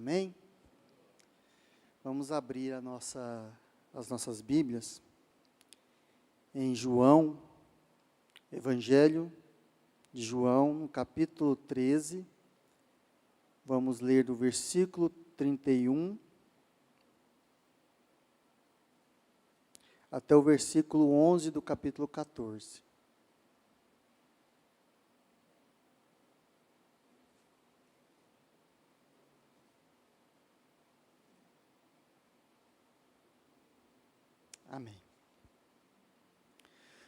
Amém? Vamos abrir as nossas Bíblias em João, Evangelho de João, no capítulo 13. Vamos ler do versículo 31 até o versículo 11 do capítulo 14. Amém.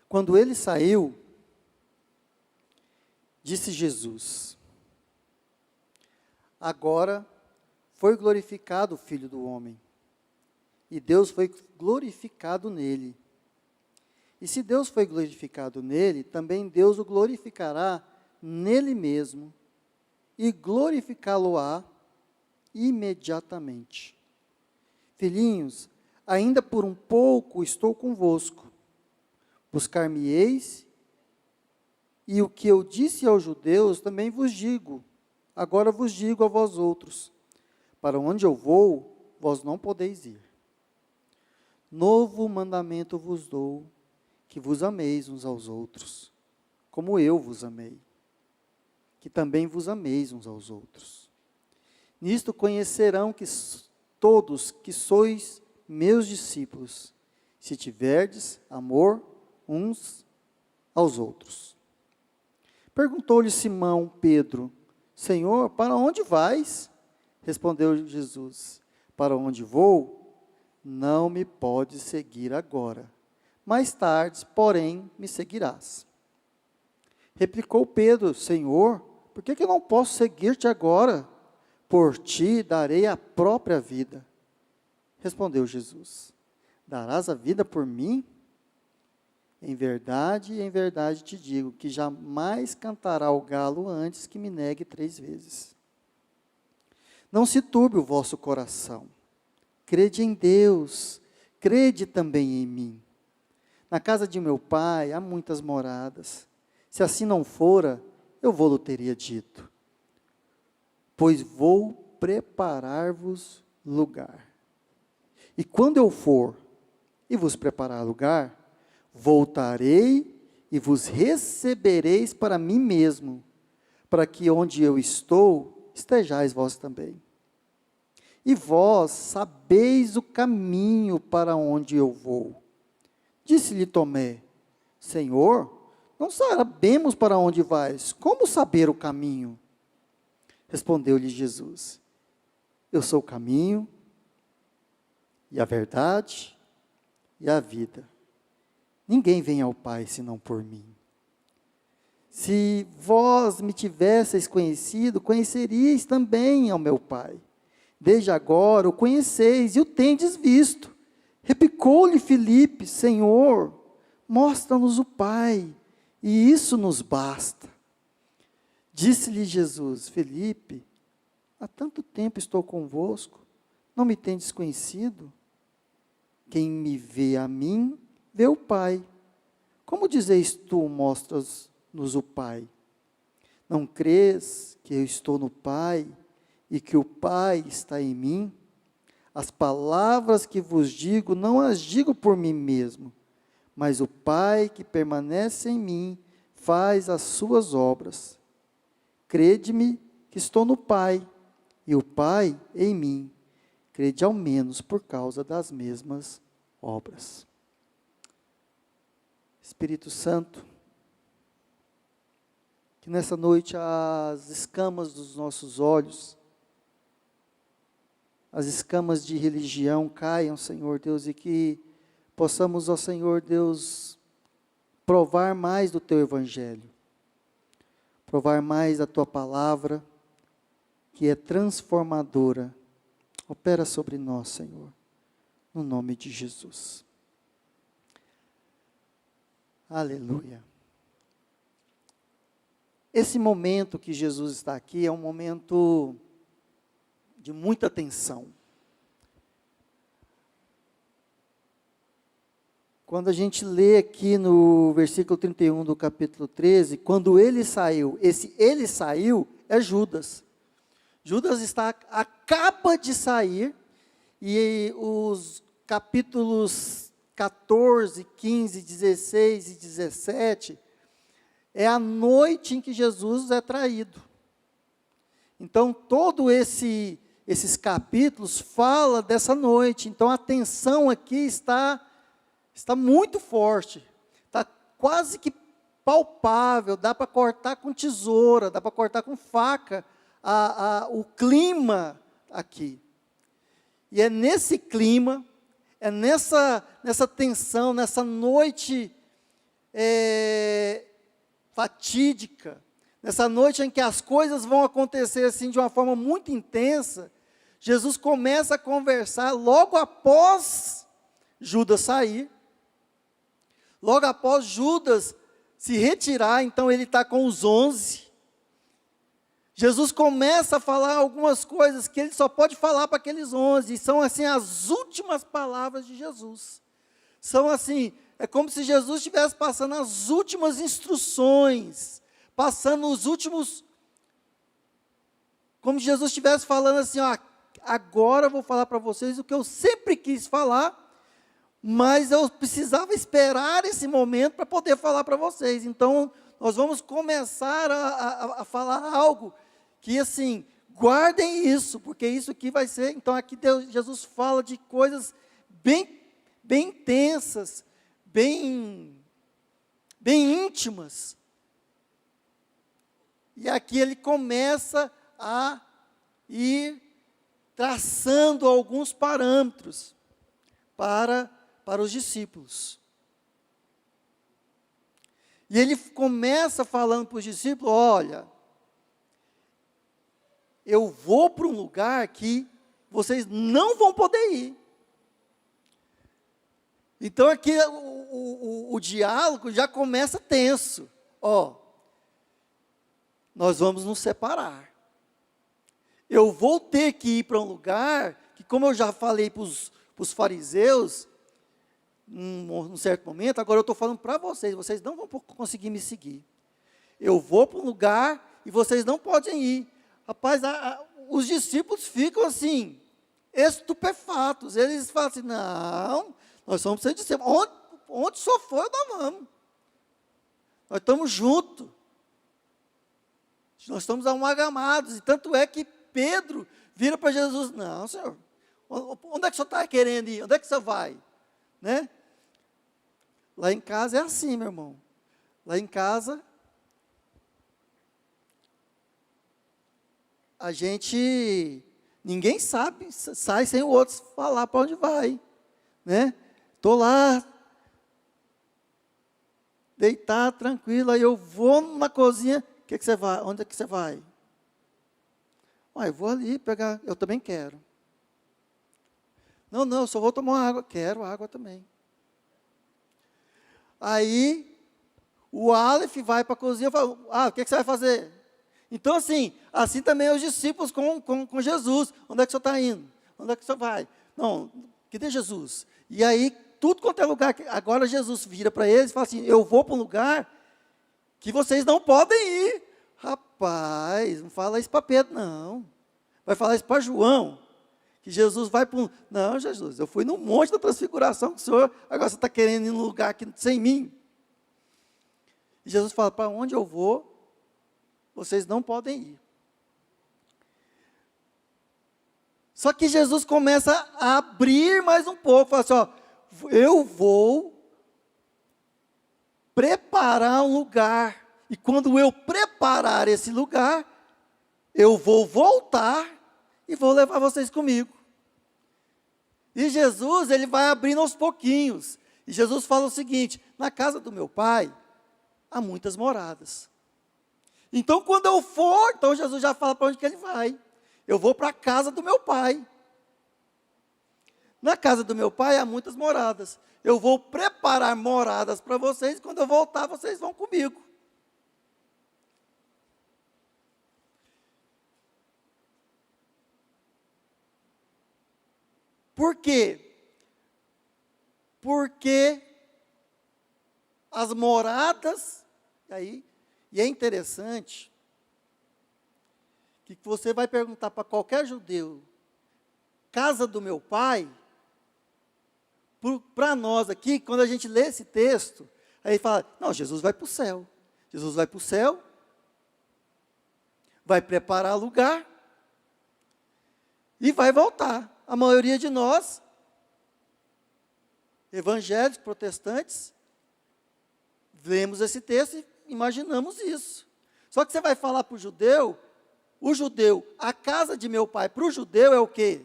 Quando ele saiu, disse Jesus: agora foi glorificado o Filho do Homem, e Deus foi glorificado nele. E se Deus foi glorificado nele, também Deus o glorificará nele mesmo, e glorificá-lo-á imediatamente. Filhinhos, ainda por um pouco estou convosco. Buscar-me-eis, e o que eu disse aos judeus também vos digo. Agora vos digo a vós outros: para onde eu vou, vós não podeis ir. Novo mandamento vos dou, que vos ameis uns aos outros, como eu vos amei, que também vos ameis uns aos outros. Nisto conhecerão que todos que sois meus discípulos, se tiverdes amor uns aos outros. Perguntou-lhe Simão Pedro: Senhor, para onde vais? Respondeu Jesus: para onde vou, não me podes seguir agora. Mais tarde, porém, me seguirás. Replicou Pedro: Senhor, por que eu não posso seguir-te agora? Por ti darei a própria vida. Respondeu Jesus: darás a vida por mim? Em verdade te digo que jamais cantará o galo antes que me negue 3 vezes. Não se turbe o vosso coração. Crede em Deus, crede também em mim. Na casa de meu pai há muitas moradas. Se assim não fora, eu vou-lo teria dito. Pois vou preparar-vos lugar. E quando eu for e vos preparar lugar, voltarei e vos recebereis para mim mesmo, para que onde eu estou, estejais vós também. E vós sabeis o caminho para onde eu vou. Disse-lhe Tomé: Senhor, não sabemos para onde vais, como saber o caminho? Respondeu-lhe Jesus: eu sou o caminho, e a verdade, e a vida. Ninguém vem ao Pai, senão por mim. Se vós me tivesseis conhecido, conheceríeis também ao meu Pai. Desde agora o conheceis e o tendes visto. Replicou-lhe Filipe: Senhor, mostra-nos o Pai, e isso nos basta. Disse-lhe Jesus: Filipe, há tanto tempo estou convosco, não me tendes conhecido? Quem me vê a mim, vê o Pai. Como dizeis tu, mostras-nos o Pai? Não crês que eu estou no Pai e que o Pai está em mim? As palavras que vos digo, não as digo por mim mesmo, mas o Pai que permanece em mim faz as suas obras. Crede-me que estou no Pai e o Pai em mim. Crede ao menos por causa das mesmas obras. Espírito Santo, que nessa noite as escamas dos nossos olhos, as escamas de religião caiam, Senhor Deus, e que possamos, ó Senhor Deus, provar mais do Teu Evangelho, provar mais da Tua Palavra, que é transformadora. Opera sobre nós, Senhor, no nome de Jesus. Aleluia. Esse momento que Jesus está aqui é um momento de muita tensão. Quando a gente lê aqui no versículo 31 do capítulo 13, quando ele saiu, esse ele saiu é Judas. acaba de sair, e os capítulos 14, 15, 16 e 17, é a noite em que Jesus é traído. Então, esses capítulos fala dessa noite. Então, a tensão aqui está muito forte, está quase que palpável, dá para cortar com tesoura, dá para cortar com faca, o clima aqui. E é nesse clima, é nessa tensão, nessa noite fatídica, nessa noite em que as coisas vão acontecer assim de uma forma muito intensa, Jesus começa a conversar logo após Judas sair, logo após Judas se retirar. Então ele está com os 11, Jesus começa a falar algumas coisas que ele só pode falar para aqueles 11, e são assim as últimas palavras de Jesus. São assim, é como se Jesus estivesse passando as últimas instruções, passando os últimos, como se Jesus estivesse falando assim, ó, agora eu vou falar para vocês o que eu sempre quis falar, mas eu precisava esperar esse momento para poder falar para vocês. Então, nós vamos começar a falar algo que, assim, guardem isso, porque isso aqui vai ser. Então, aqui Jesus fala de coisas bem intensas, bem íntimas. E aqui ele começa a ir traçando alguns parâmetros para os discípulos. E ele começa falando para os discípulos: olha, eu vou para um lugar que vocês não vão poder ir. Então aqui o diálogo já começa tenso. Nós vamos nos separar. Eu vou ter que ir para um lugar que, como eu já falei para os fariseus, num certo momento, agora eu estou falando para vocês não vão conseguir me seguir. Eu vou para um lugar e vocês não podem ir. Rapaz, os discípulos ficam assim, estupefatos. Eles falam assim: não, nós somos seus discípulos. Onde só for, nós vamos. Nós estamos juntos. Nós estamos amalgamados. E tanto é que Pedro vira para Jesus: não, Senhor, onde é que o Senhor está querendo ir? Onde é que você vai? Né? Lá em casa é assim, meu irmão. Lá em casa, ninguém sabe, sai sem o outro falar para onde vai, né? Estou lá, deitado, tranquilo, aí eu vou na cozinha. O que você vai? Onde é que você vai? Eu vou ali pegar, eu também quero. Não, eu só vou tomar uma água. Quero água também. Aí, o Aleph vai para a cozinha e fala: o que você vai fazer? Então, assim também os discípulos com Jesus. Onde é que o senhor está indo? Onde é que o senhor vai? Não, cadê Jesus? E aí, tudo quanto é lugar, agora Jesus vira para eles e fala assim: eu vou para um lugar que vocês não podem ir. Rapaz, não fala isso para Pedro, não. Vai falar isso para João, que Jesus vai para um... Não, Jesus, eu fui no monte da transfiguração com o Senhor, agora você está querendo ir num lugar aqui sem mim. E Jesus fala: para onde eu vou, vocês não podem ir. Só que Jesus começa a abrir mais um pouco, fala assim: eu vou preparar um lugar, e quando eu preparar esse lugar, eu vou voltar e vou levar vocês comigo. E Jesus, ele vai abrindo aos pouquinhos. E Jesus fala o seguinte: na casa do meu pai há muitas moradas. Então, quando eu for, então Jesus já fala para onde que ele vai. Eu vou para a casa do meu pai. Na casa do meu pai há muitas moradas. Eu vou preparar moradas para vocês, e quando eu voltar, vocês vão comigo. Por quê? Porque as moradas, e é interessante, que você vai perguntar para qualquer judeu, casa do meu pai, para nós aqui, quando a gente lê esse texto, aí fala, não, Jesus vai para o céu. Jesus vai para o céu, vai preparar lugar e vai voltar. A maioria de nós, evangélicos, protestantes, lemos esse texto e imaginamos isso. Só que você vai falar para o judeu, a casa de meu pai, para o judeu é o quê?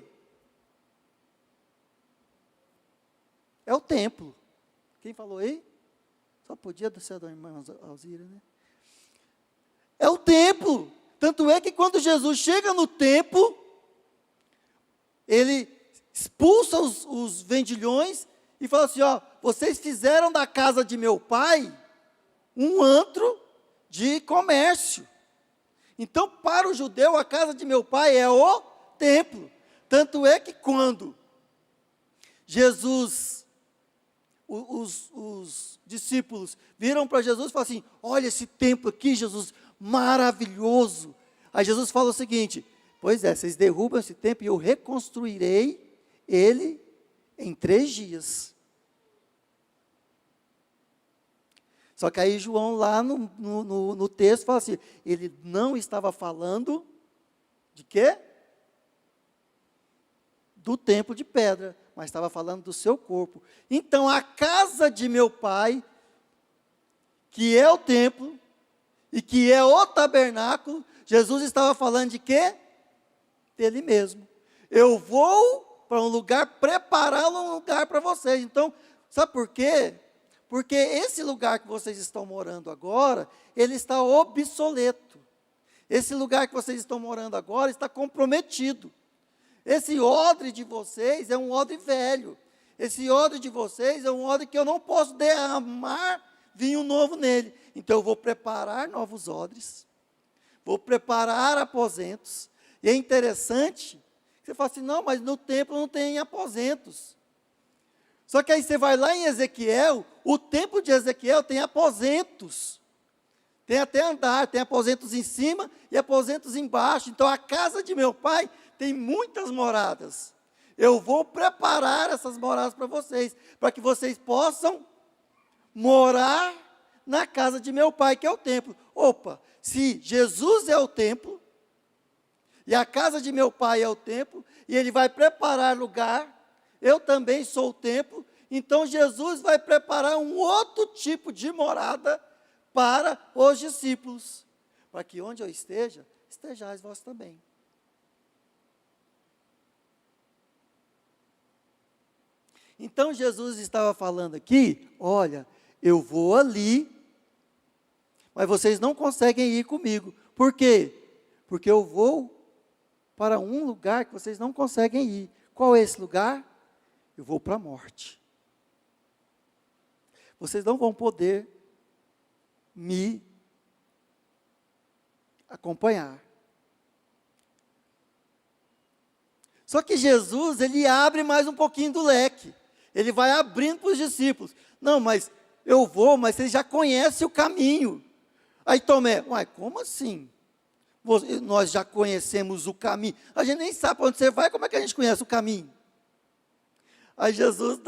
É o templo. Quem falou aí? Só podia ser a da irmã Alzira, né? É o templo. Tanto é que quando Jesus chega no templo, ele expulsa os vendilhões e fala assim, ó, vocês fizeram da casa de meu pai um antro de comércio. Então, para o judeu, a casa de meu pai é o templo. Tanto é que quando Jesus, os discípulos viram para Jesus e falaram assim, olha esse templo aqui, Jesus, maravilhoso. Aí Jesus fala o seguinte, pois é, vocês derrubam esse templo e eu reconstruirei ele em 3 dias. Só que aí João lá no texto fala assim, ele não estava falando de quê? Do templo de pedra, mas estava falando do seu corpo. Então a casa de meu pai, que é o templo, e que é o tabernáculo, Jesus estava falando de quê? Dele mesmo. Eu vou para um lugar, preparar um lugar para vocês. Então, sabe por quê? Porque esse lugar que vocês estão morando agora, ele está obsoleto. Esse lugar que vocês estão morando agora está comprometido. Esse odre de vocês é um odre velho. Esse odre de vocês é um odre que eu não posso derramar vinho novo nele. Então eu vou preparar novos odres, vou preparar aposentos. E é interessante, você fala assim, não, mas no templo não tem aposentos. Só que aí você vai lá em Ezequiel, o templo de Ezequiel tem aposentos. Tem até andar, tem aposentos em cima e aposentos embaixo. Então a casa de meu pai tem muitas moradas. Eu vou preparar essas moradas para vocês, para que vocês possam morar na casa de meu pai, que é o templo. Opa, se Jesus é o templo, e a casa de meu pai é o templo, e ele vai preparar lugar, eu também sou o templo, então Jesus vai preparar um outro tipo de morada para os discípulos, para que onde eu esteja, estejais vós também. Então Jesus estava falando aqui, olha, eu vou ali, mas vocês não conseguem ir comigo. Por quê? Porque eu vou para um lugar que vocês não conseguem ir. Qual é esse lugar? Eu vou para a morte. Vocês não vão poder me acompanhar. Só que Jesus, ele abre mais um pouquinho do leque. Ele vai abrindo para os discípulos. Não, mas eu vou, mas vocês já conhecem o caminho. Aí Tomé, uai, como assim? Nós já conhecemos o caminho. A gente nem sabe para onde você vai, como é que a gente conhece o caminho? Aí Jesus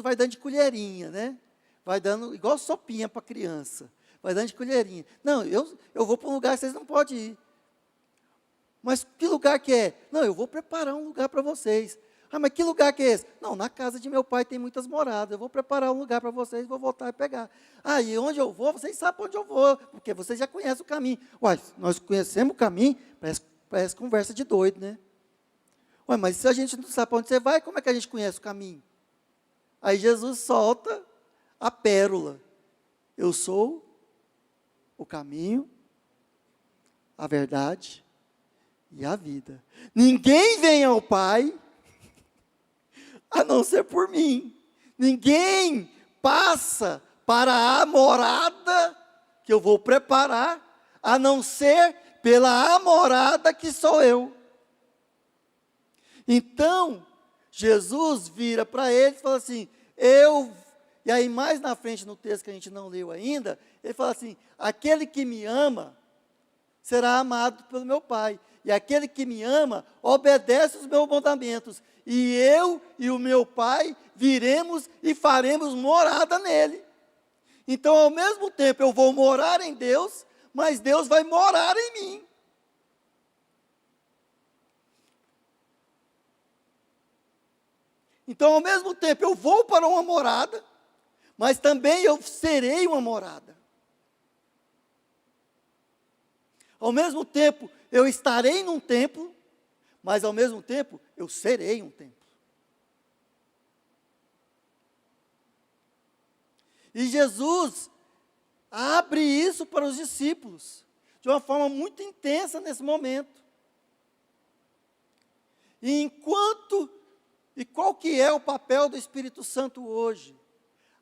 vai dando de colherinha, né? Vai dando, igual sopinha para criança. Vai dando de colherinha. Não, eu vou para um lugar que vocês não podem ir. Mas que lugar que é? Não, eu vou preparar um lugar para vocês. Ah, mas que lugar que é esse? Não, na casa de meu pai tem muitas moradas. Eu vou preparar um lugar para vocês, vou voltar e pegar. Ah, e onde eu vou? Vocês sabem para onde eu vou, porque vocês já conhecem o caminho. Uai, nós conhecemos o caminho, parece conversa de doido, né? Ué, mas se a gente não sabe para onde você vai, como é que a gente conhece o caminho? Aí Jesus solta a pérola. Eu sou o caminho, a verdade e a vida. Ninguém vem ao Pai a não ser por mim. Ninguém passa para a morada que eu vou preparar, a não ser pela morada que sou eu. Então, Jesus vira para eles e fala assim, e aí mais na frente no texto que a gente não leu ainda, ele fala assim, aquele que me ama, será amado pelo meu Pai. E aquele que me ama, obedece os meus mandamentos. E eu e o meu Pai viremos e faremos morada nele. Então, ao mesmo tempo, eu vou morar em Deus, mas Deus vai morar em mim. Então, ao mesmo tempo, eu vou para uma morada, mas também eu serei uma morada. Ao mesmo tempo, eu estarei num templo, mas ao mesmo tempo, eu serei um templo. E Jesus abre isso para os discípulos, de uma forma muito intensa nesse momento. E qual que é o papel do Espírito Santo hoje?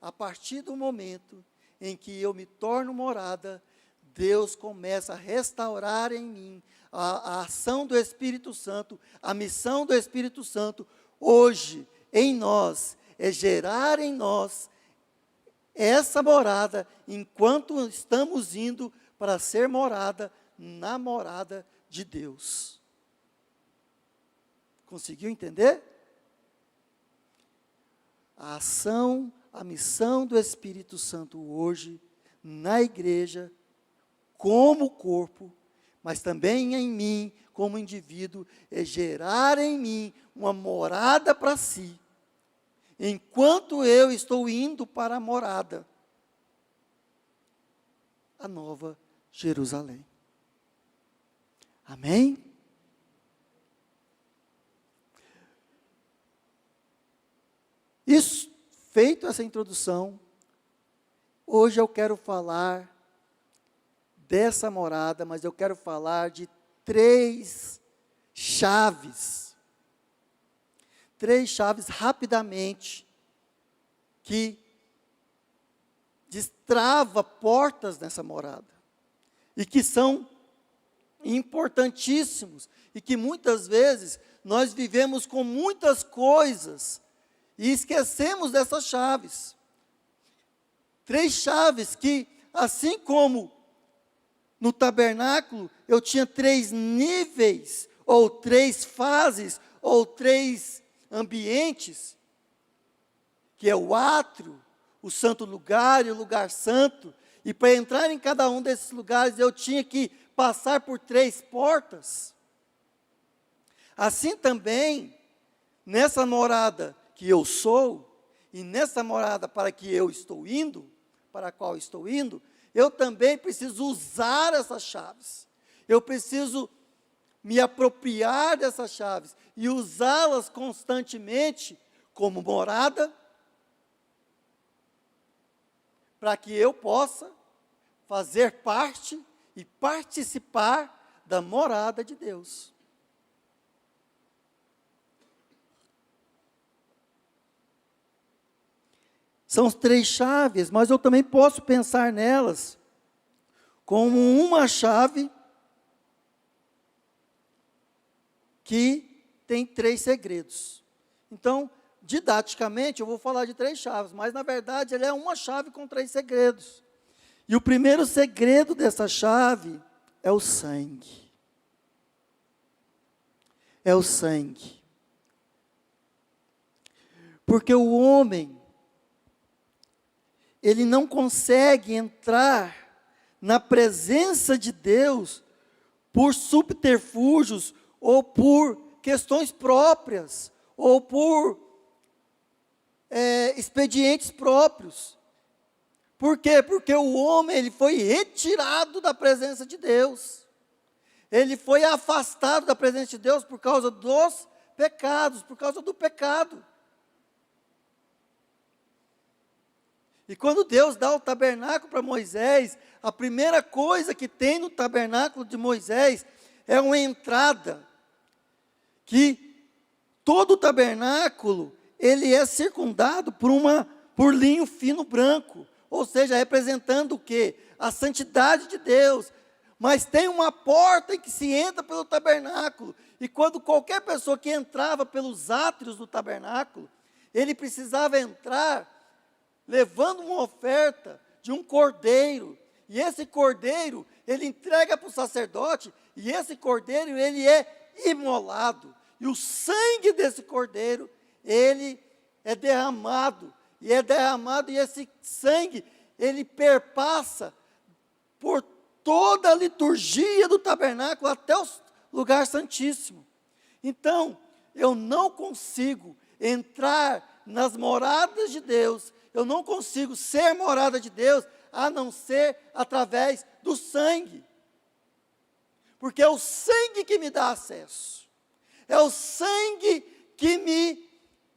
A partir do momento em que eu me torno morada, Deus começa a restaurar em mim a ação do Espírito Santo, a missão do Espírito Santo, hoje, em nós, é gerar em nós essa morada, enquanto estamos indo para ser morada na morada de Deus. Conseguiu entender? A ação, a missão do Espírito Santo hoje, na igreja, como corpo, mas também em mim, como indivíduo, é gerar em mim uma morada para si, enquanto eu estou indo para a morada, a nova Jerusalém. Amém? Isso, feito essa introdução, hoje eu quero falar dessa morada, mas eu quero falar de 3 chaves. 3 chaves rapidamente, que destrava portas nessa morada. E que são importantíssimos. E que muitas vezes nós vivemos com muitas coisas e esquecemos dessas chaves. 3 chaves que, assim como no tabernáculo, eu tinha 3 níveis, ou 3 fases, ou 3 ambientes, que é o átrio, o santo lugar e o lugar santo, e para entrar em cada um desses lugares, eu tinha que passar por 3 portas. Assim também, nessa morada que eu sou, e nessa morada para que eu estou indo, para a qual estou indo, eu também preciso usar essas chaves. Eu preciso me apropriar dessas chaves e usá-las constantemente como morada, para que eu possa fazer parte e participar da morada de Deus. São as 3 chaves, mas eu também posso pensar nelas como uma chave que tem 3 segredos. Então, didaticamente, eu vou falar de 3 chaves, mas na verdade ela é uma chave com 3 segredos. E o primeiro segredo dessa chave é o sangue. É o sangue. Porque o homem, ele não consegue entrar na presença de Deus por subterfúgios ou por questões próprias ou por expedientes próprios. Por quê? Porque o homem ele foi retirado da presença de Deus. Ele foi afastado da presença de Deus por causa dos pecados, por causa do pecado. E quando Deus dá o tabernáculo para Moisés, a primeira coisa que tem no tabernáculo de Moisés é uma entrada, que todo o tabernáculo, ele é circundado por linho fino branco, ou seja, representando o quê? A santidade de Deus. Mas tem uma porta em que se entra pelo tabernáculo, e quando qualquer pessoa que entrava pelos átrios do tabernáculo, ele precisava entrar levando uma oferta de um cordeiro, e esse cordeiro, ele entrega para o sacerdote, e esse cordeiro, ele é imolado, e o sangue desse cordeiro, ele é derramado, e esse sangue, ele perpassa por toda a liturgia do tabernáculo, até o lugar santíssimo. Então, eu não consigo entrar nas moradas de Deus, eu não consigo ser morada de Deus, a não ser através do sangue. Porque é o sangue que me dá acesso. É o sangue que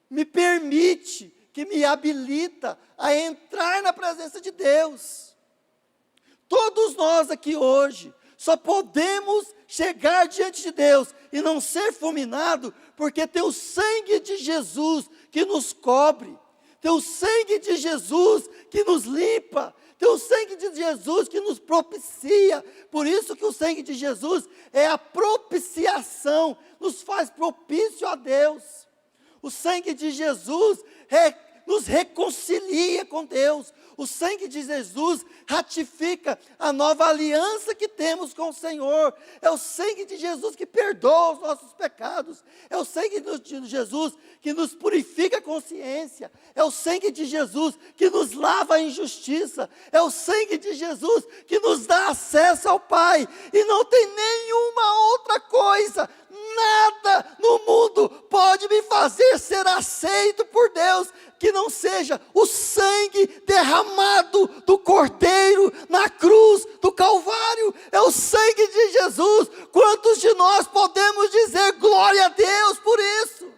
me permite, que me habilita a entrar na presença de Deus. Todos nós aqui hoje só podemos chegar diante de Deus e não ser fulminado, porque tem o sangue de Jesus que nos cobre, tem o sangue de Jesus que nos limpa, tem o sangue de Jesus que nos propicia. Por isso que o sangue de Jesus é a propiciação, nos faz propício a Deus. O sangue de Jesus nos reconcilia com Deus. O sangue de Jesus ratifica a nova aliança que temos com o Senhor. É o sangue de Jesus que perdoa os nossos pecados. É o sangue de Jesus que nos purifica a consciência. É o sangue de Jesus que nos lava a injustiça. É o sangue de Jesus que nos dá acesso ao Pai. E não tem nenhuma outra coisa, nada no mundo pode me fazer ser aceito por Deus, que não seja o sangue derramado do Cordeiro na cruz do Calvário. É o sangue de Jesus. Quantos de nós podemos dizer glória a Deus por isso?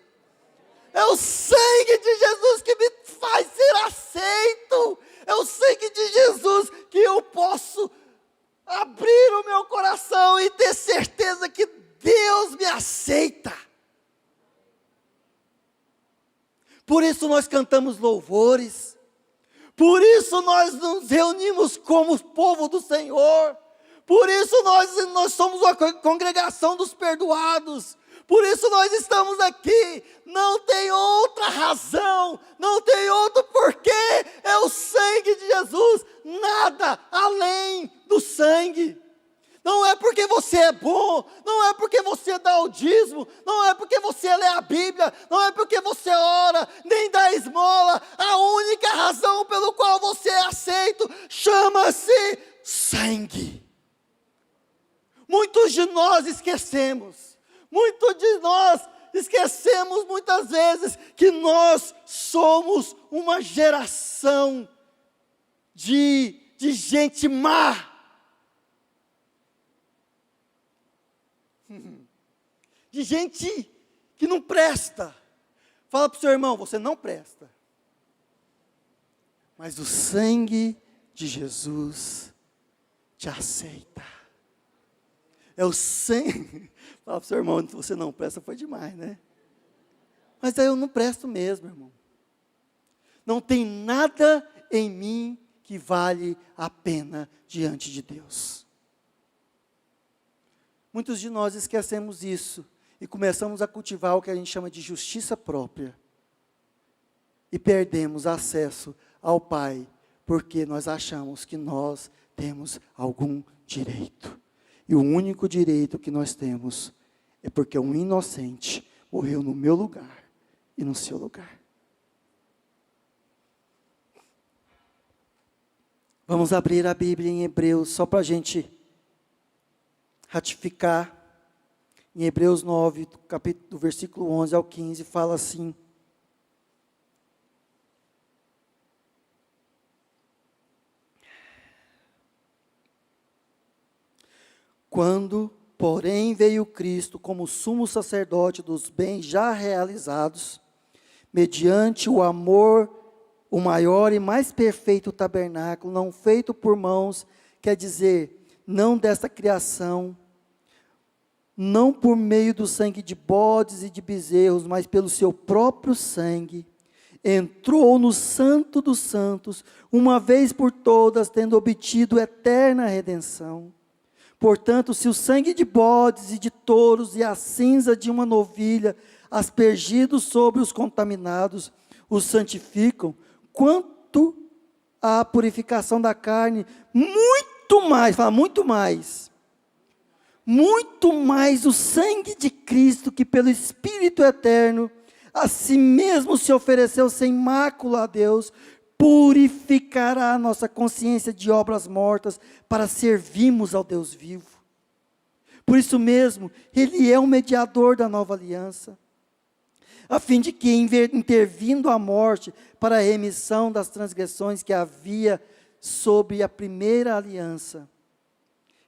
É o sangue de Jesus que me faz ser aceito. É o sangue de Jesus que eu posso abrir o meu coração e ter certeza que Deus me aceita. Por isso nós cantamos louvores, por isso nós nos reunimos como povo do Senhor, por isso nós somos a congregação dos perdoados, por isso nós estamos aqui. Não tem outra razão, não tem outro porquê, é o sangue de Jesus, nada além do sangue. Não é porque você é bom, não é porque você dá o dízimo, não é porque você lê a Bíblia, não é porque você ora, nem dá esmola. A única razão pelo qual você é aceito chama-se sangue. Muitos de nós esquecemos muitas vezes que nós somos uma geração de gente má. De gente que não presta. Fala para o seu irmão, você não presta. Mas o sangue de Jesus te aceita. É o sangue. Fala para o seu irmão, você não presta, foi demais, né? Mas aí eu não presto mesmo, irmão. Não tem nada em mim que vale a pena diante de Deus. Muitos de nós esquecemos isso e começamos a cultivar o que a gente chama de justiça própria. E perdemos acesso ao Pai, porque nós achamos que nós temos algum direito. E o único direito que nós temos é porque um inocente morreu no meu lugar e no seu lugar. Vamos abrir a Bíblia em Hebreus, só para a gente ratificar. Em Hebreus 9, do versículo 11 ao 15, fala assim: quando, porém, veio Cristo como sumo sacerdote dos bens já realizados, mediante o amor, o maior e mais perfeito tabernáculo, não feito por mãos, quer dizer, não desta criação, não por meio do sangue de bodes e de bezerros, mas pelo seu próprio sangue, entrou no Santo dos Santos, uma vez por todas, tendo obtido eterna redenção. Portanto, se o sangue de bodes e de touros e a cinza de uma novilha, aspergidos sobre os contaminados, os santificam, quanto à purificação da carne, muito muito mais, fala muito mais o sangue de Cristo, que pelo Espírito eterno, a si mesmo se ofereceu sem mácula a Deus, purificará a nossa consciência de obras mortas, para servirmos ao Deus vivo. Por isso mesmo, Ele é o mediador da nova aliança, a fim de que, intervindo a morte para a remissão das transgressões que havia sobre a primeira aliança,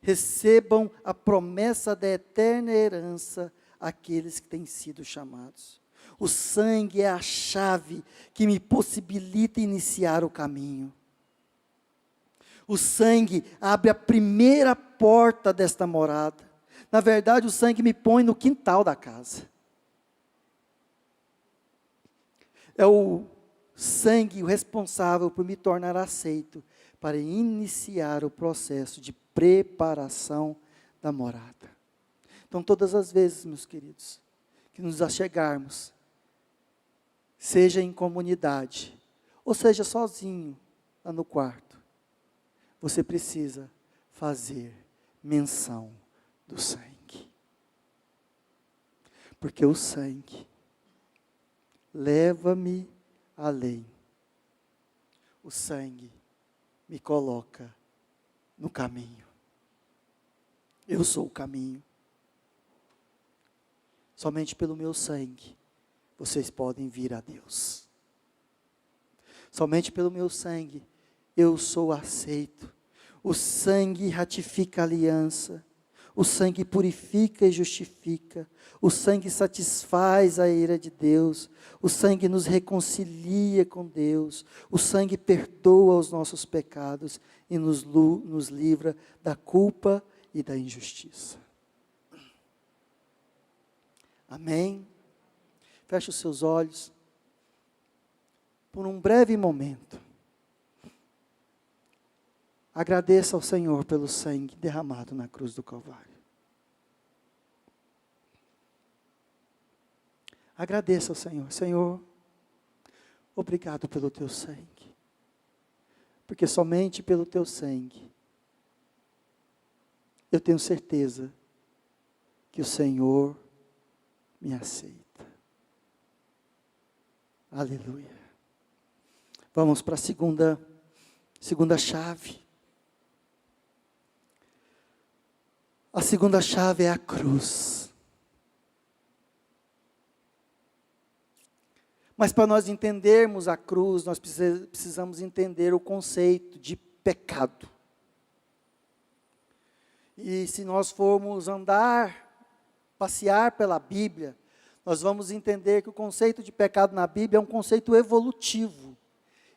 recebam a promessa da eterna herança aqueles que têm sido chamados. O sangue é a chave que me possibilita iniciar o caminho. O sangue abre a primeira porta desta morada. Na verdade, o sangue me põe no quintal da casa. É o sangue o responsável por me tornar aceito para iniciar o processo de preparação da morada. Então, todas as vezes, meus queridos, que nos achegarmos, seja em comunidade, ou seja sozinho, lá no quarto, você precisa fazer menção do sangue. Porque o sangue leva-me além. O sangue me coloca no caminho. Eu sou o caminho. Somente pelo meu sangue vocês podem vir a Deus. Somente pelo meu sangue eu sou aceito. O sangue ratifica a aliança. O sangue purifica e justifica. O sangue satisfaz a ira de Deus. O sangue nos reconcilia com Deus. O sangue perdoa os nossos pecados e nos livra da culpa e da injustiça. Amém? Feche os seus olhos. Por um breve momento, agradeça ao Senhor pelo sangue derramado na cruz do Calvário. Agradeça ao Senhor. Senhor, obrigado pelo teu sangue. Porque somente pelo teu sangue, eu tenho certeza que o Senhor me aceita. Aleluia. Vamos para a segunda chave. A segunda chave é a cruz. Mas para nós entendermos a cruz, nós precisamos entender o conceito de pecado. E se nós formos passear pela Bíblia, nós vamos entender que o conceito de pecado na Bíblia é um conceito evolutivo.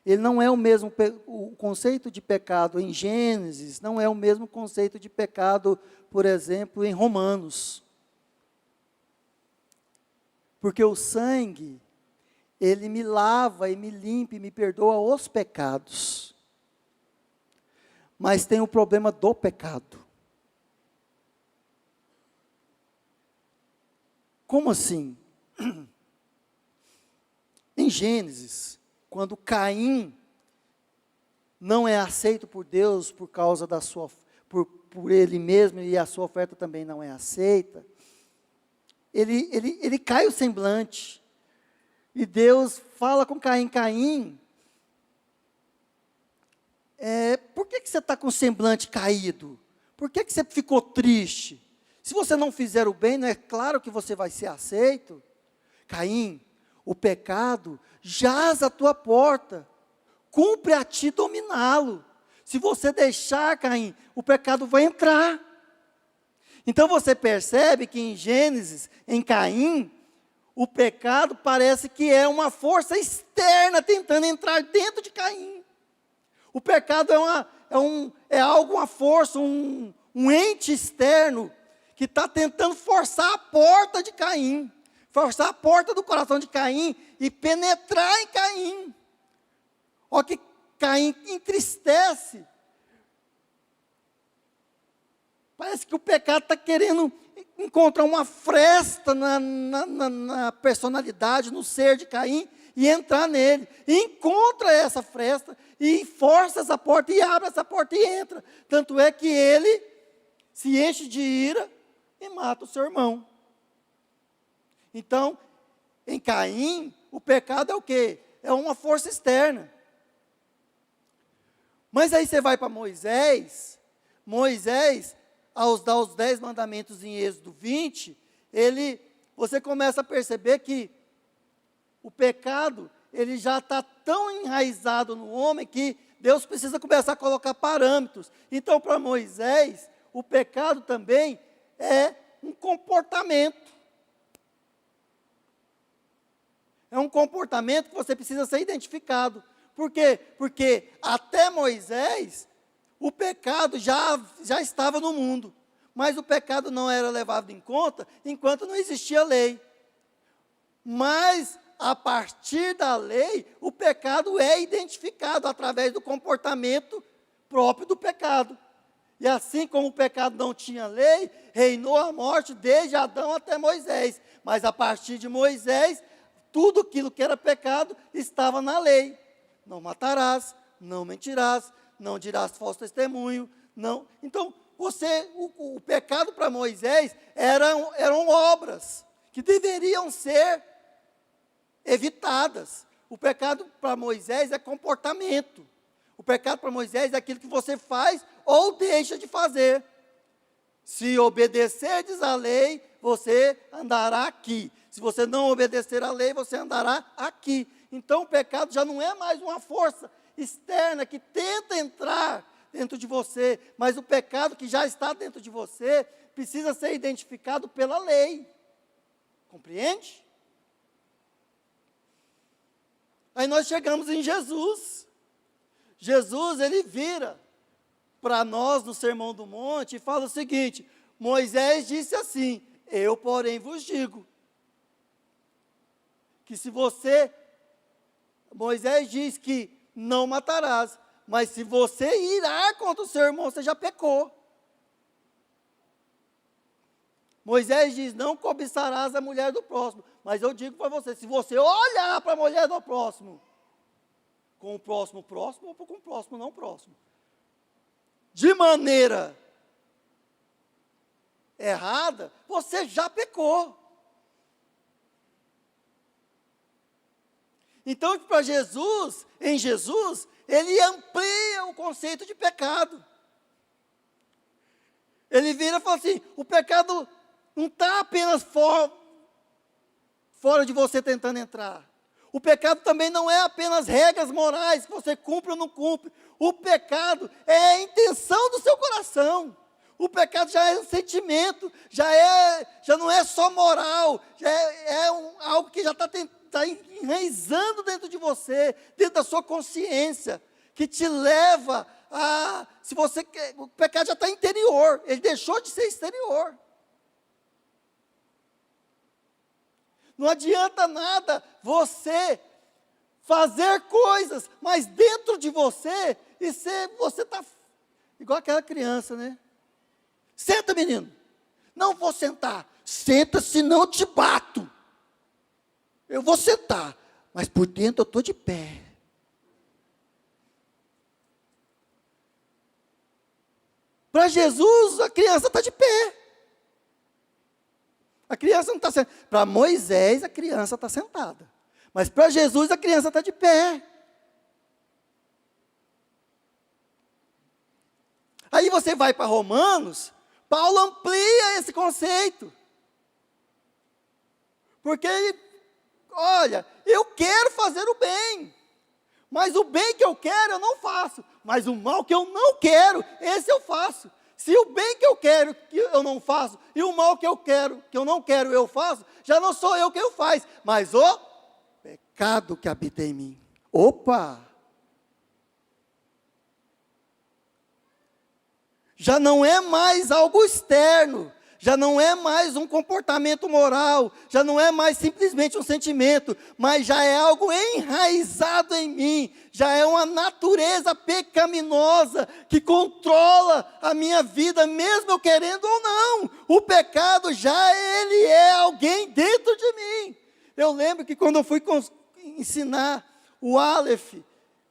Ele não é o mesmo, o conceito de pecado em Gênesis, não é o mesmo conceito de pecado, por exemplo, em Romanos. Porque o sangue, ele me lava e me limpa e me perdoa os pecados. Mas tem o problema do pecado. Como assim? Em Gênesis, quando Caim não é aceito por Deus por causa da sua, por ele mesmo, e a sua oferta também não é aceita, ele cai o semblante. E Deus fala com Caim: Caim, por que você está com o semblante caído? Por que você ficou triste? Se você não fizer o bem, não é claro que você vai ser aceito? Caim, o pecado jaz à tua porta, cumpre a ti dominá-lo. Se você deixar, Caim, o pecado vai entrar. Então você percebe que em Gênesis, em Caim, o pecado parece que é uma força externa tentando entrar dentro de Caim. O pecado é algo, uma força, um ente externo que está tentando forçar a porta de Caim, forçar a porta do coração de Caim e penetrar em Caim. Olha que Caim entristece. Parece que o pecado está querendo encontrar uma fresta na personalidade, no ser de Caim, e entrar nele. E encontra essa fresta, e força essa porta, e abre essa porta e entra. Tanto é que ele se enche de ira e mata o seu irmão. Então, em Caim, o pecado é o quê? É uma força externa. Mas aí você vai para Moisés, ao dar os 10 mandamentos em Êxodo 20, você começa a perceber que o pecado, ele já está tão enraizado no homem que Deus precisa começar a colocar parâmetros. Então, para Moisés, o pecado também é um comportamento. É um comportamento que você precisa ser identificado. Por quê? Porque até Moisés, o pecado já estava no mundo. Mas o pecado não era levado em conta enquanto não existia lei. Mas, a partir da lei, o pecado é identificado através do comportamento próprio do pecado. E assim como o pecado não tinha lei, reinou a morte desde Adão até Moisés. Mas a partir de Moisés, tudo aquilo que era pecado estava na lei. Não matarás, não mentirás, não dirás falso testemunho, não. Então, o pecado para Moisés eram obras que deveriam ser evitadas. O pecado para Moisés é comportamento. O pecado para Moisés é aquilo que você faz ou deixa de fazer. Se obedecerdes à lei, você andará aqui. Se você não obedecer à lei, você andará aqui. Então o pecado já não é mais uma força externa que tenta entrar dentro de você, mas o pecado que já está dentro de você precisa ser identificado pela lei. Compreende? Aí nós chegamos em Jesus. Jesus, ele vira para nós no Sermão do Monte e fala o seguinte: Moisés disse assim, eu porém vos digo, que se Moisés diz que não matarás, mas se você irar contra o seu irmão, você já pecou. Moisés diz, não cobiçarás a mulher do próximo, mas eu digo para você, se você olhar para a mulher do próximo, com o próximo ou com o próximo não próximo, de maneira errada, você já pecou. Então, para Jesus, em Jesus, ele amplia o conceito de pecado. Ele vira e fala assim, o pecado não está apenas fora de você tentando entrar. O pecado também não é apenas regras morais que você cumpre ou não cumpre. O pecado é a intenção do seu coração. O pecado já é um sentimento, já não é só moral, já é algo que já está enraizando dentro de você, dentro da sua consciência, que te leva a, se você quer, o pecado já está interior, ele deixou de ser exterior. Não adianta nada você fazer coisas, mas dentro de você, você está igual aquela criança, né? Senta, menino. Não vou sentar. Senta, senão eu te bato. Eu vou sentar, mas por dentro eu estou de pé. Para Jesus, a criança está de pé. A criança não está sentada. Para Moisés, a criança está sentada. Mas para Jesus, a criança está de pé. Aí você vai para Romanos, Paulo amplia esse conceito. Porque ele, olha, eu quero fazer o bem. Mas o bem que eu quero, eu não faço. Mas o mal que eu não quero, esse eu faço. Se o bem que eu quero, que eu não faço, e o mal que eu quero, que eu não quero, eu faço, já não sou eu quem o faz, mas o pecado que habita em mim. Opa! Já não é mais algo externo, já não é mais um comportamento moral, já não é mais simplesmente um sentimento, mas já é algo enraizado em mim, já é uma natureza pecaminosa que controla a minha vida, mesmo eu querendo ou não. O pecado já ele é alguém dentro de mim. Eu lembro que quando eu fui ensinar o Aleph,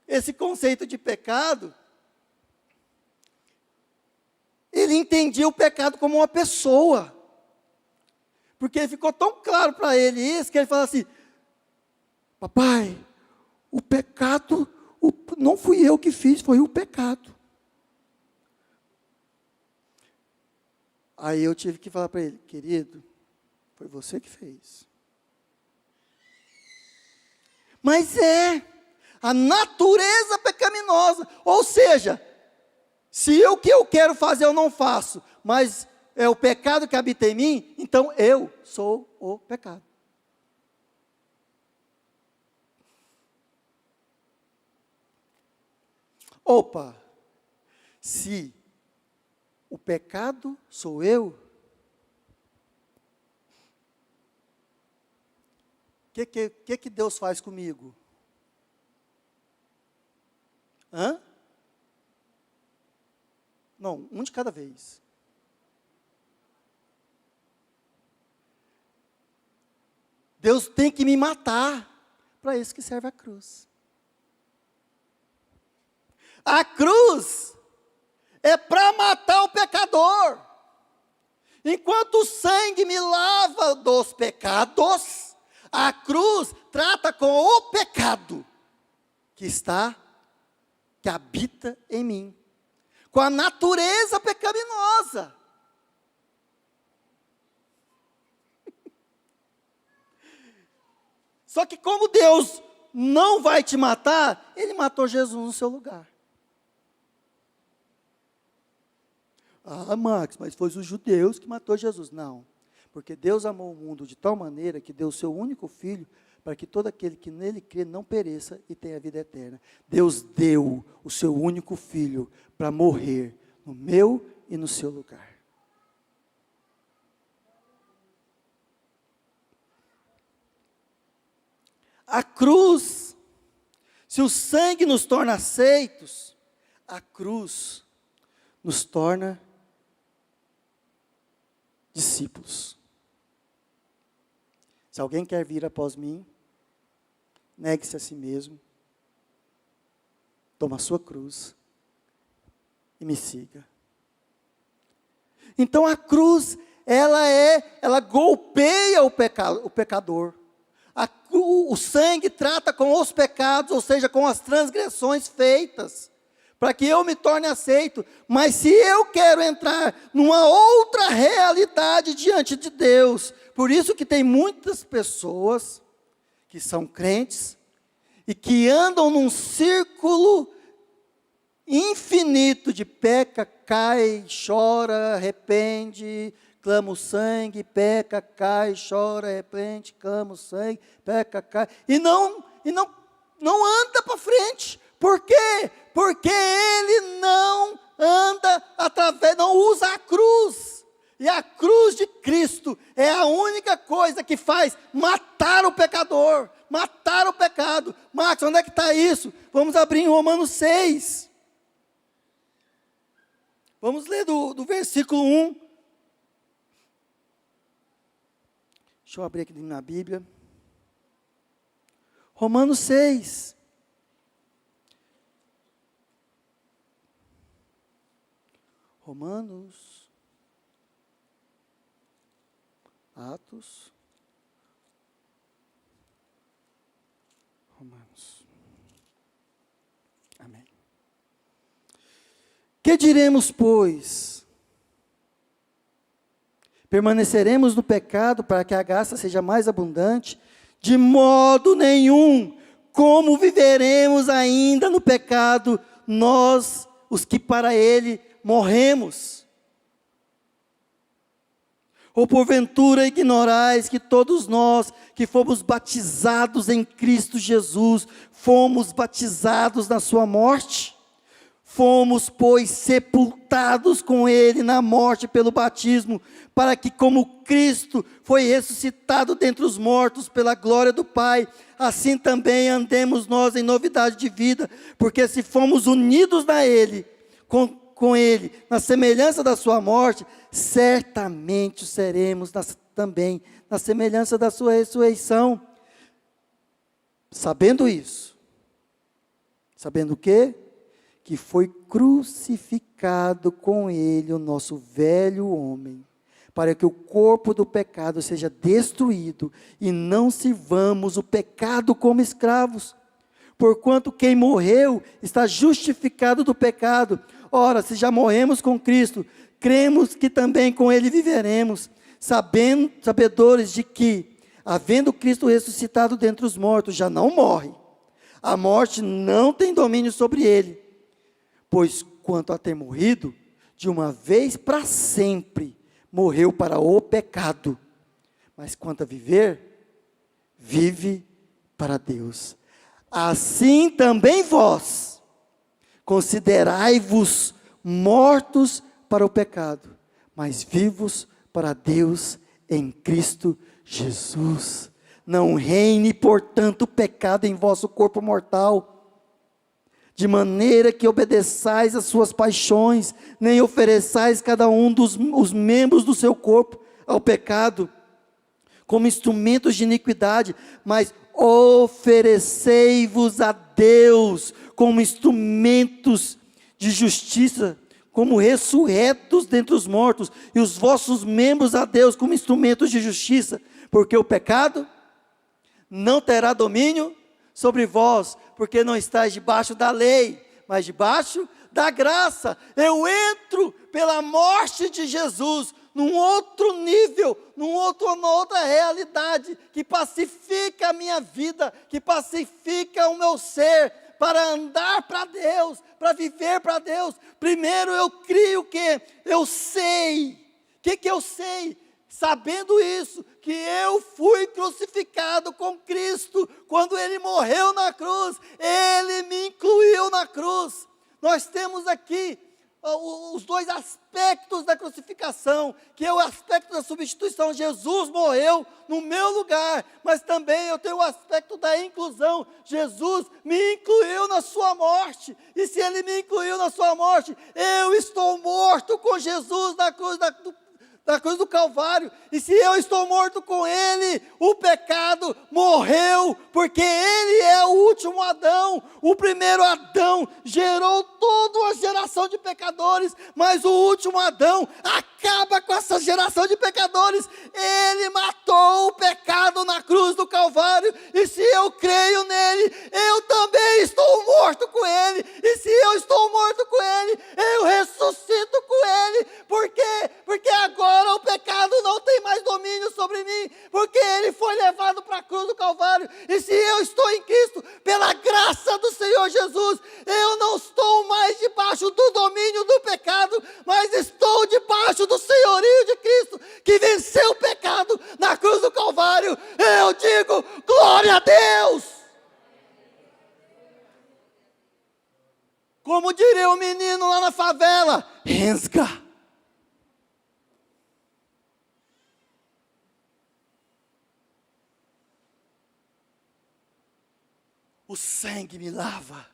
esse conceito de pecado, ele entendia o pecado como uma pessoa, porque ficou tão claro para ele isso, que ele falou assim: papai, o pecado, não fui eu que fiz, foi o pecado. Aí eu tive que falar para ele: querido, foi você que fez. Mas é a natureza pecaminosa, ou seja, se o que eu quero fazer eu não faço, mas é o pecado que habita em mim, então eu sou o pecado. Opa, se o pecado sou eu, o que Deus faz comigo? Hã? Não, um de cada vez. Deus tem que me matar, para isso que serve a cruz. A cruz é para matar o pecador. Enquanto o sangue me lava dos pecados, a cruz trata com o pecado que habita em mim, com a natureza pecaminosa. Só que como Deus não vai te matar, Ele matou Jesus no seu lugar. Ah, Max, mas foi os judeus que matou Jesus. Não, porque Deus amou o mundo de tal maneira que deu o seu único filho, para que todo aquele que nele crê não pereça e tenha vida eterna. Deus deu o seu único filho para morrer no meu e no seu lugar. A cruz, se o sangue nos torna aceitos, a cruz nos torna discípulos. Se alguém quer vir após mim, negue-se a si mesmo, toma a sua cruz e me siga. Então a cruz, ela golpeia o pecador. O sangue trata com os pecados, ou seja, com as transgressões feitas, para que eu me torne aceito. Mas se eu quero entrar numa outra realidade diante de Deus, por isso que tem muitas pessoas que são crentes e que andam num círculo infinito de peca, cai, chora, arrepende, clama o sangue, peca, cai, chora, arrepende, clama o sangue, peca, cai, e não anda para frente. Por quê? Porque ele não anda não usa a cruz. E a cruz de Cristo é a única coisa que faz matar o pecador, matar o pecado. Marcos, onde é que está isso? Vamos abrir em Romanos 6. Vamos ler do versículo 1. Deixa eu abrir aqui na Bíblia. Romanos 6. Romanos. Atos. Romanos. Amém. Que diremos, pois? Permaneceremos no pecado para que a graça seja mais abundante? De modo nenhum. Como viveremos ainda no pecado, nós, os que para ele morremos? Ou porventura ignorais que todos nós que fomos batizados em Cristo Jesus, fomos batizados na sua morte? Fomos, pois, sepultados com ele na morte pelo batismo, para que, como Cristo foi ressuscitado dentre os mortos pela glória do Pai, assim também andemos nós em novidade de vida, porque se fomos unidos a ele, com ele, na semelhança da sua morte, certamente seremos também na semelhança da sua ressurreição. Sabendo isso, sabendo o quê? Que foi crucificado com ele o nosso velho homem, para que o corpo do pecado seja destruído, e não sirvamos o pecado como escravos. Porquanto quem morreu está justificado do pecado. Ora, se já morremos com Cristo, cremos que também com ele viveremos, sabedores de que, havendo Cristo ressuscitado dentre os mortos, já não morre. A morte não tem domínio sobre ele. Pois quanto a ter morrido, de uma vez para sempre, morreu para o pecado. Mas quanto a viver, vive para Deus. Assim também vós, considerai-vos mortos para o pecado, mas vivos para Deus em Cristo Jesus. Não reine, portanto, o pecado em vosso corpo mortal, de maneira que obedeçais às suas paixões, nem ofereçais cada um os membros do seu corpo ao pecado, como instrumentos de iniquidade, mas oferecei-vos a Deus como instrumentos de justiça, como ressurretos dentre os mortos, e os vossos membros a Deus como instrumentos de justiça, porque o pecado não terá domínio sobre vós, porque não estáis debaixo da lei, mas debaixo da graça. Eu entro pela morte de Jesus, num outro nível, numa outra realidade, que pacifica a minha vida, que pacifica o meu ser, para andar para Deus, para viver para Deus. Primeiro eu crio que eu sei, o que eu sei? Sabendo isso, que eu fui crucificado com Cristo, quando Ele morreu na cruz, Ele me incluiu na cruz. Nós temos aqui os dois aspectos da crucificação, que é o aspecto da substituição. Jesus morreu no meu lugar, mas também eu tenho o aspecto da inclusão. Jesus me incluiu na sua morte, e se Ele me incluiu na sua morte, eu estou morto com Jesus na cruz do Calvário, e se eu estou morto com Ele, o pecado morreu, porque Ele é o último Adão. O primeiro Adão gerou toda uma geração de pecadores, mas o último Adão acaba com essa geração de pecadores. Ele matou o pecado na cruz do Calvário, e se eu creio nele, eu também estou morto com Ele, e se eu estou morto com Ele, eu ressuscito com Ele. Por quê? Porque agora o pecado não tem mais domínio sobre mim, porque Ele foi levado para a cruz do Calvário, e se eu estou em Cristo, pela graça do Senhor Jesus, eu não estou mais debaixo do domínio do pecado, mas estou debaixo do senhorio de Cristo, que venceu o pecado na cruz do Calvário. Eu digo, glória a Deus! Como diria o menino lá na favela, Rensga. O sangue me lava,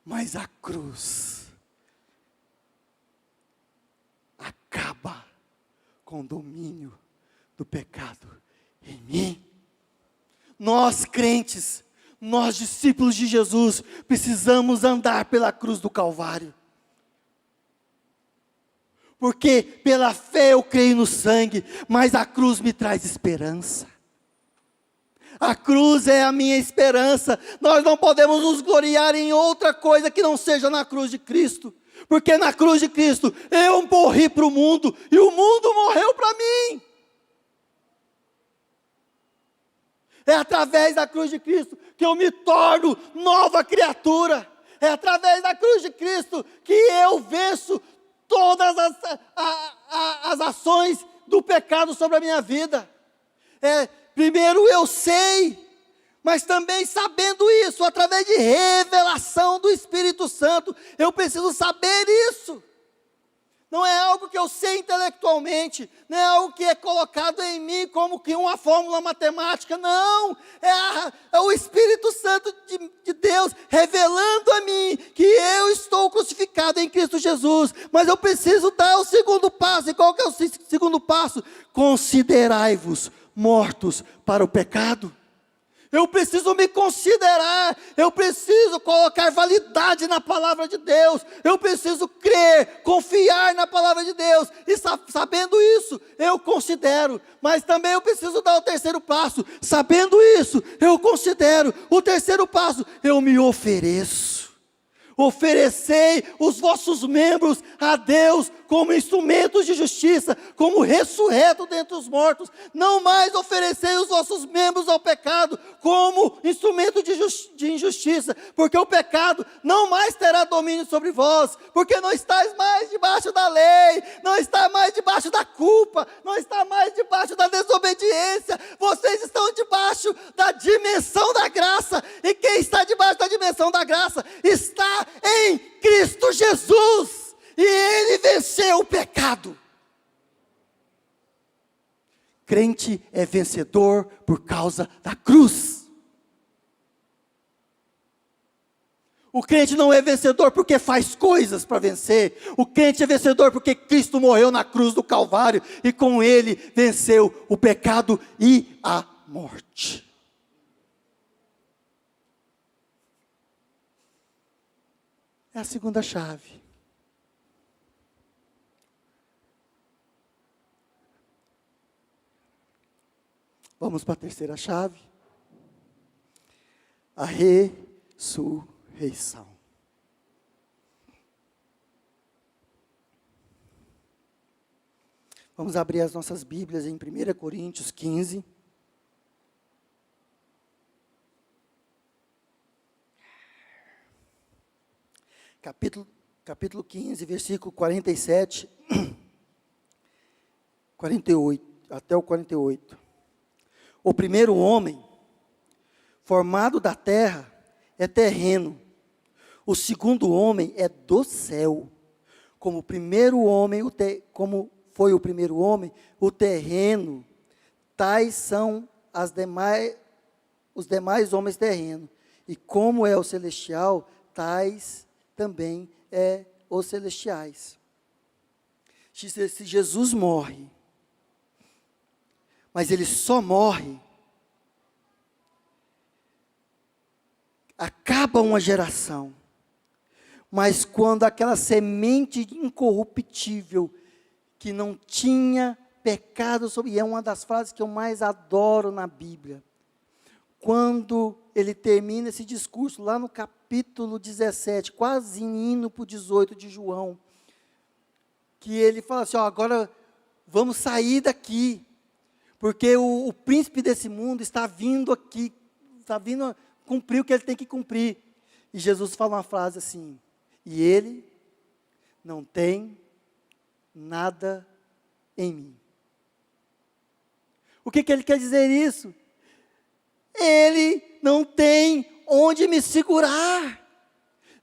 mas a cruz acaba com o domínio do pecado em mim. Nós crentes, nós discípulos de Jesus, precisamos andar pela cruz do Calvário. Porque pela fé eu creio no sangue, mas a cruz me traz esperança. A cruz é a minha esperança. Nós não podemos nos gloriar em outra coisa que não seja na cruz de Cristo. Porque na cruz de Cristo eu morri para o mundo e o mundo morreu para mim. É através da cruz de Cristo que eu me torno nova criatura. É através da cruz de Cristo que eu venço todas as ações do pecado sobre a minha vida. Primeiro eu sei, Mas também sabendo isso, através de revelação do Espírito Santo, eu preciso saber isso. Não é algo que eu sei intelectualmente, não é algo que é colocado em mim como que uma fórmula matemática, não, é o Espírito Santo de Deus revelando a mim que eu estou crucificado em Cristo Jesus, mas eu preciso dar o segundo passo. E qual que é o segundo passo? Considerai-vos mortos para o pecado. Eu preciso me considerar, eu preciso colocar validade na palavra de Deus, eu preciso crer, confiar na palavra de Deus, e sabendo isso, eu considero, mas também eu preciso dar o terceiro passo, sabendo isso, eu considero, o terceiro passo, eu me ofereço. Oferecei os vossos membros a Deus como instrumentos de justiça, como ressurreto dentre os mortos. Não mais oferecei os vossos membros ao pecado como instrumento de injustiça, porque o pecado não mais terá domínio sobre vós, porque não estáis mais debaixo da lei, não está mais debaixo da culpa, não está mais debaixo da desobediência, vocês estão debaixo da dimensão da graça, e quem está debaixo da dimensão da graça, está em Cristo Jesus, e Ele venceu o pecado. Crente é vencedor por causa da cruz. O crente não é vencedor porque faz coisas para vencer. O crente é vencedor porque Cristo morreu na cruz do Calvário e com Ele venceu o pecado e a morte. É a segunda chave. Vamos para a terceira chave. A ressurreição. Vamos abrir as nossas Bíblias em 1 Coríntios 15. Capítulo 15, versículo 47, 48, até o 48. O primeiro homem, formado da terra, é terreno. O segundo homem é do céu. Como foi o primeiro homem, o terreno, tais são os demais homens terrenos. E como é o celestial, tais também é os celestiais. Se Jesus morre, mas Ele só morre, acaba uma geração, mas quando aquela semente incorruptível, que não tinha pecado sobre, e é uma das frases que eu mais adoro na Bíblia, quando ele termina esse discurso, lá no capítulo 17, quase indo para o 18 de João, que ele fala assim, agora vamos sair daqui, porque o príncipe desse mundo está vindo aqui, está vindo cumprir o que ele tem que cumprir. E Jesus fala uma frase assim, e ele não tem nada em mim. O que ele quer dizer isso? Ele não tem onde me segurar.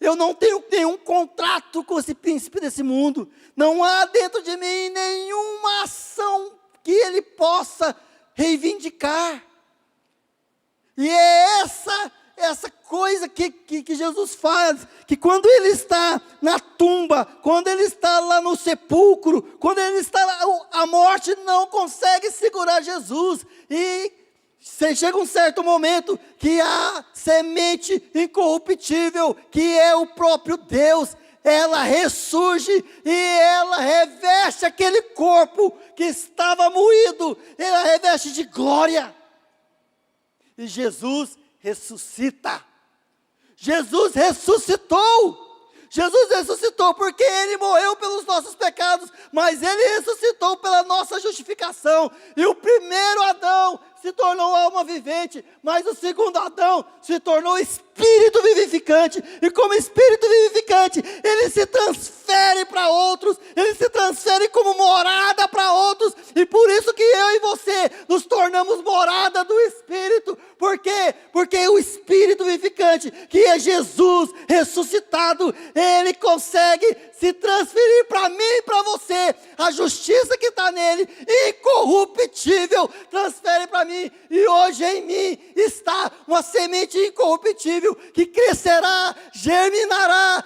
Eu não tenho nenhum contrato com esse príncipe desse mundo. Não há dentro de mim nenhuma ação que ele possa reivindicar. E é essa coisa que Jesus faz, que quando ele está na tumba, quando ele está lá no sepulcro, quando ele está lá, a morte não consegue segurar Jesus. E chega um certo momento que a semente incorruptível, que é o próprio Deus, ela ressurge e ela reveste aquele corpo que estava moído, ela reveste de glória. E Jesus ressuscita. Jesus ressuscitou. Jesus ressuscitou porque Ele morreu pelos nossos pecados, mas Ele ressuscitou pela nossa justificação. E o primeiro Adão se tornou alma vivente, mas o segundo Adão se tornou espírito Espírito vivificante, e como Espírito vivificante, ele se transfere para outros, ele se transfere como morada para outros, e por isso que eu e você nos tornamos morada do Espírito. Por quê? Porque o Espírito vivificante, que é Jesus ressuscitado, ele consegue se transferir para mim e para você. A justiça que está nele, incorruptível, transfere para mim, e hoje em mim está uma semente incorruptível, que crescerá, germinará,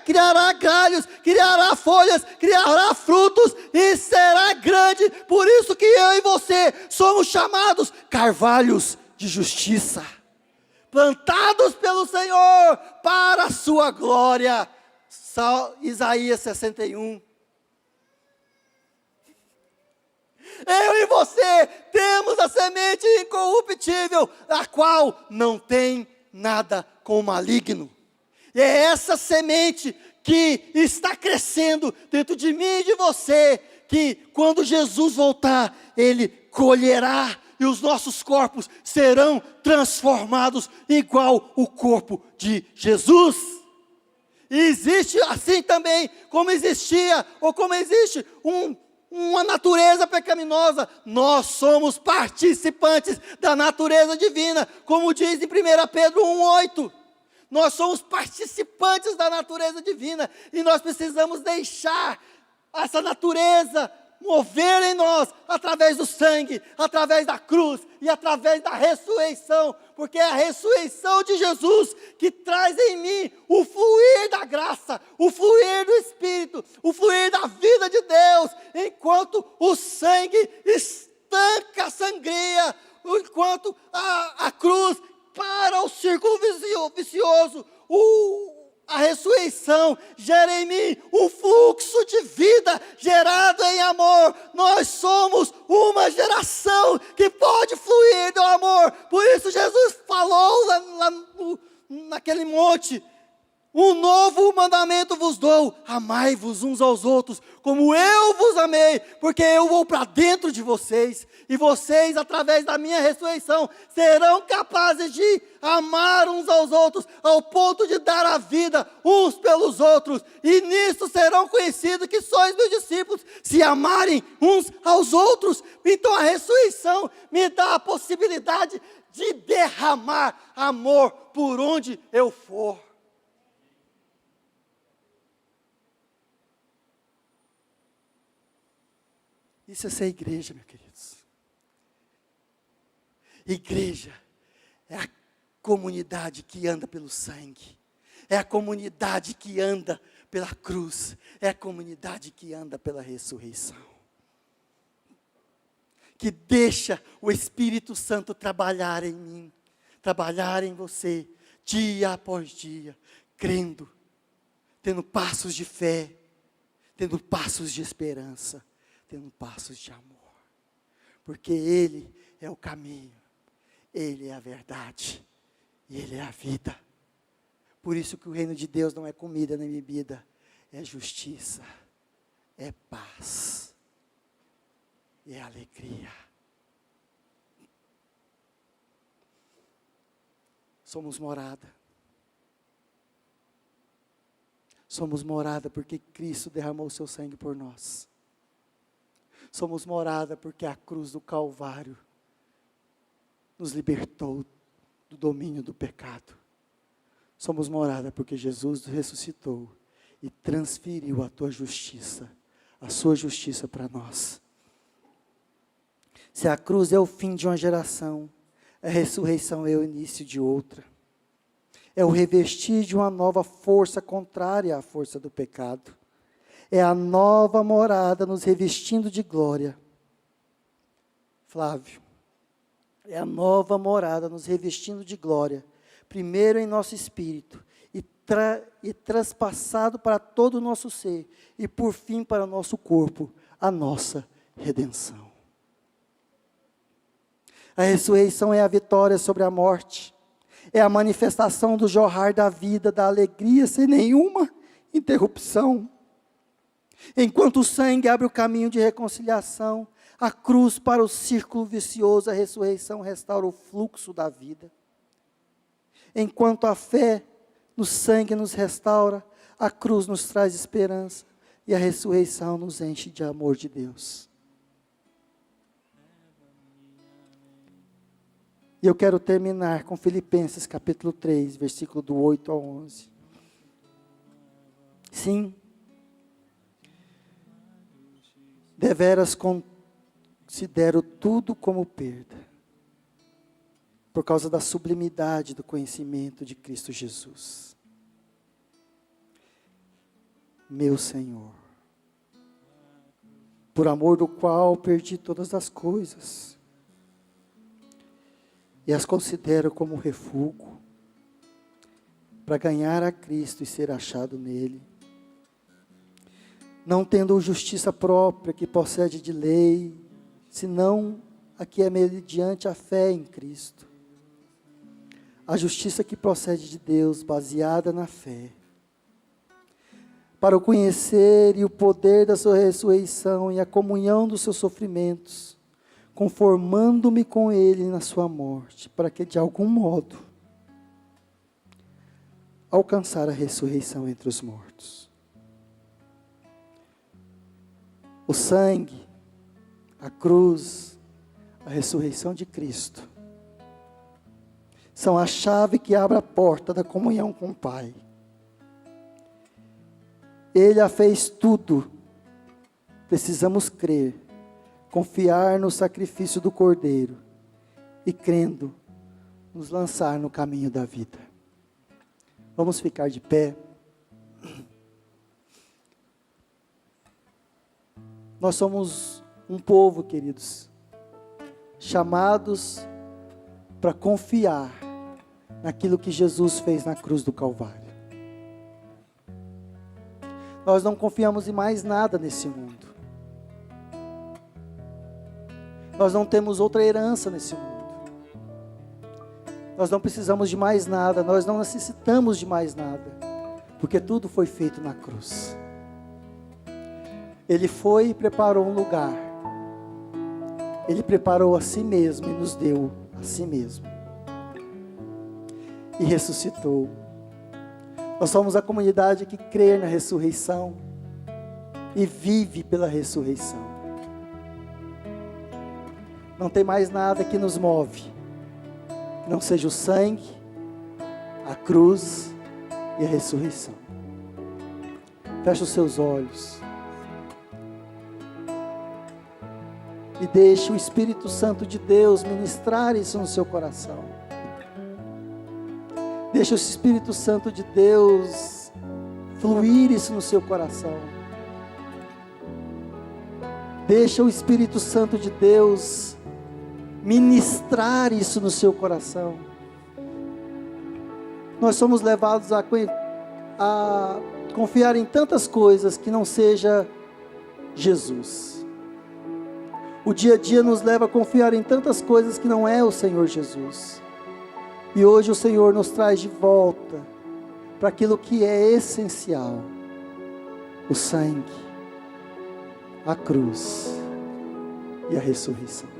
criará galhos, criará folhas, criará frutos, e será grande. Por isso que eu e você somos chamados carvalhos de justiça, plantados pelo Senhor para a sua glória. Isaías 61. Eu e você temos a semente incorruptível, a qual não tem nada com o maligno. E é essa semente que está crescendo dentro de mim e de você, que quando Jesus voltar, Ele colherá, e os nossos corpos serão transformados igual o corpo de Jesus. E existe assim também, como existia, ou como existe uma natureza pecaminosa, nós somos participantes da natureza divina, como diz em 1 Pedro 1,8. Nós somos participantes da natureza divina, e nós precisamos deixar essa natureza mover em nós, através do sangue, através da cruz e através da ressurreição, porque é a ressurreição de Jesus que traz em mim o fluir da graça, o fluir do Espírito, o fluir da vida de Deus, enquanto o sangue estanca, sangria, enquanto a cruz para o círculo vicioso, a ressurreição gera em mim um fluxo de vida gerado em amor. Nós somos uma geração que pode fluir do amor. Por isso Jesus falou naquele monte: um novo mandamento vos dou, amai-vos uns aos outros, como eu vos amei, porque eu vou para dentro de vocês, e vocês, através da minha ressurreição, serão capazes de amar uns aos outros, ao ponto de dar a vida uns pelos outros, e nisso serão conhecidos que sois meus discípulos, se amarem uns aos outros. Então a ressurreição me dá a possibilidade de derramar amor por onde eu for. Isso é ser igreja, meus queridos. Igreja é a comunidade que anda pelo sangue, é a comunidade que anda pela cruz, é a comunidade que anda pela ressurreição, que deixa o Espírito Santo trabalhar em mim, trabalhar em você, dia após dia, crendo, tendo passos de fé, tendo passos de esperança, tendo passos de amor, porque Ele é o caminho, Ele é a verdade, e Ele é a vida. Por isso que o reino de Deus não é comida nem bebida, é justiça, é paz, é alegria. Somos morada. Somos morada porque Cristo derramou o seu sangue por nós. Somos morada porque a cruz do Calvário nos libertou do domínio do pecado. Somos morada porque Jesus ressuscitou e transferiu a tua justiça, a sua justiça para nós. Se a cruz é o fim de uma geração, a ressurreição é o início de outra. É o revestir de uma nova força contrária à força do pecado. É a nova morada nos revestindo de glória. Flávio, é a nova morada nos revestindo de glória, primeiro em nosso espírito, e traspassado para todo o nosso ser, e por fim para o nosso corpo, a nossa redenção. A ressurreição é a vitória sobre a morte, é a manifestação do jorrar da vida, da alegria, sem nenhuma interrupção. Enquanto o sangue abre o caminho de reconciliação, a cruz para o círculo vicioso, a ressurreição restaura o fluxo da vida. Enquanto a fé no sangue nos restaura, a cruz nos traz esperança e a ressurreição nos enche de amor de Deus. E eu quero terminar com Filipenses capítulo 3, versículo do 8 ao 11. Sim, deveras considero tudo como perda, por causa da sublimidade do conhecimento de Cristo Jesus, meu Senhor, por amor do qual perdi todas as coisas, e as considero como refúgio, para ganhar a Cristo e ser achado nele, não tendo justiça própria que procede de lei, senão a que é mediante a fé em Cristo. A justiça que procede de Deus, baseada na fé, para o conhecer e o poder da sua ressurreição e a comunhão dos seus sofrimentos, conformando-me com ele na sua morte, para que de algum modo alcançar a ressurreição entre os mortos. O sangue, a cruz, a ressurreição de Cristo, são a chave que abre a porta da comunhão com o Pai. Ele a fez tudo. Precisamos crer, confiar no sacrifício do Cordeiro e, crendo, nos lançar no caminho da vida. Vamos ficar de pé. Nós somos um povo, queridos, chamados para confiar naquilo que Jesus fez na cruz do Calvário. Nós não confiamos em mais nada nesse mundo. Nós não temos outra herança nesse mundo. Nós não precisamos de mais nada, nós não necessitamos de mais nada, porque tudo foi feito na cruz. Ele foi e preparou um lugar. Ele preparou a si mesmo e nos deu a si mesmo. E ressuscitou. Nós somos a comunidade que crê na ressurreição e vive pela ressurreição. Não tem mais nada que nos move, que não seja o sangue, a cruz e a ressurreição. Feche os seus olhos. E deixe o Espírito Santo de Deus ministrar isso no seu coração. Deixe o Espírito Santo de Deus fluir isso no seu coração. Deixe o Espírito Santo de Deus ministrar isso no seu coração. Nós somos levados a confiar em tantas coisas que não seja Jesus. O dia a dia nos leva a confiar em tantas coisas que não é o Senhor Jesus. E hoje o Senhor nos traz de volta para aquilo que é essencial: o sangue, a cruz e a ressurreição.